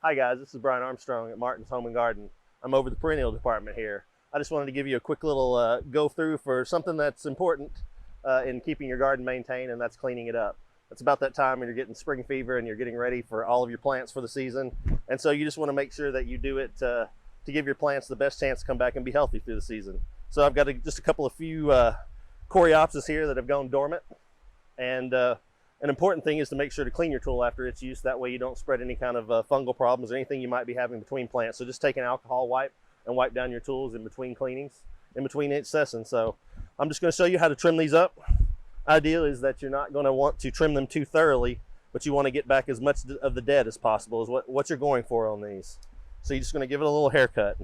Hi guys, this is Brian Armstrong at Martin's Home and Garden. I'm over the Perennial Department here. I just wanted to give you a quick little go through for something that's important in keeping your garden maintained, and that's cleaning it up. It's about that time when you're getting spring fever and you're getting ready for all of your plants for the season. And so you just want to make sure that you do it to give your plants the best chance to come back and be healthy through the season. So I've got just a couple of few coreopsis here that have gone dormant. And an important thing is to make sure to clean your tool after its use. That way you don't spread any kind of fungal problems or anything you might be having between plants. So just take an alcohol wipe and wipe down your tools in between cleanings, in between each session. So I'm just going to show you how to trim these up. Ideal is that you're not going to want to trim them too thoroughly, but you want to get back as much of the dead as possible is what you're going for on these. So you're just going to give it a little haircut.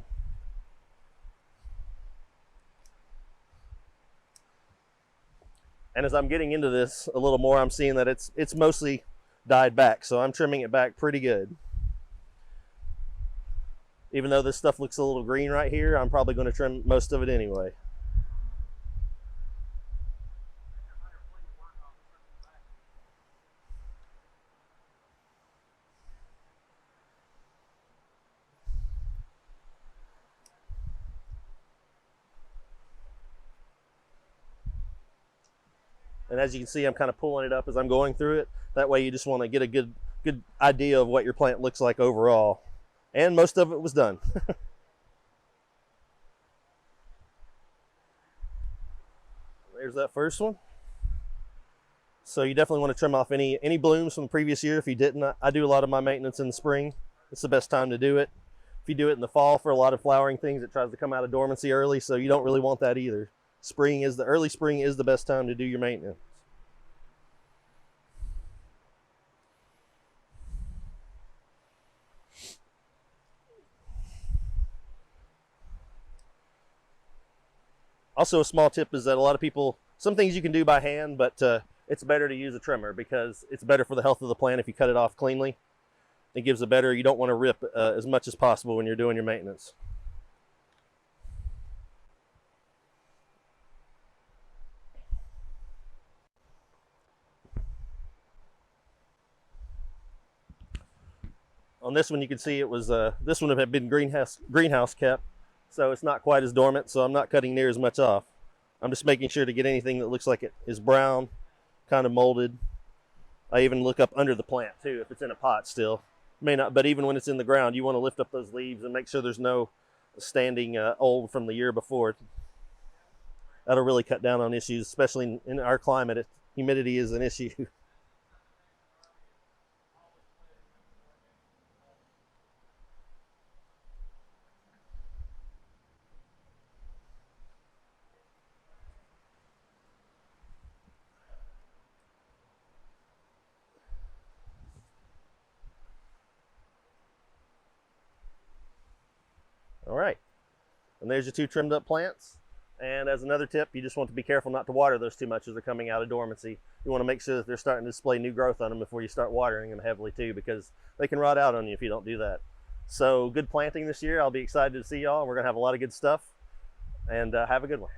And as I'm getting into this a little more, I'm seeing that it's mostly died back, so I'm trimming it back pretty good. Even though this stuff looks a little green right here, I'm probably going to trim most of it anyway. And as you can see, I'm kind of pulling it up as I'm going through it. That way you just want to get a good idea of what your plant looks like overall. And most of it was done. There's that first one. So you definitely want to trim off any blooms from the previous year. If you didn't, I do a lot of my maintenance in the spring. It's the best time to do it. If you do it in the fall for a lot of flowering things, it tries to come out of dormancy early, so you don't really want that either. Early spring is the best time to do your maintenance. Also, a small tip is that a lot of people, some things you can do by hand, but it's better to use a trimmer because it's better for the health of the plant if you cut it off cleanly. It gives you don't want to rip as much as possible when you're doing your maintenance. On this one, you can see it was, this one had been greenhouse kept, so it's not quite as dormant, so I'm not cutting near as much off. I'm just making sure to get anything that looks like it is brown, kind of molded. I even look up under the plant too, if it's in a pot still. May not, but even when it's in the ground, you want to lift up those leaves and make sure there's no standing old from the year before. That'll really cut down on issues, especially in our climate. Humidity is an issue. All right, and there's your two trimmed up plants. And as another tip, you just want to be careful not to water those too much as they're coming out of dormancy. You want to make sure that they're starting to display new growth on them before you start watering them heavily too, because they can rot out on you if you don't do that. So good planting this year. I'll be excited to see y'all. We're gonna have a lot of good stuff, and have a good one.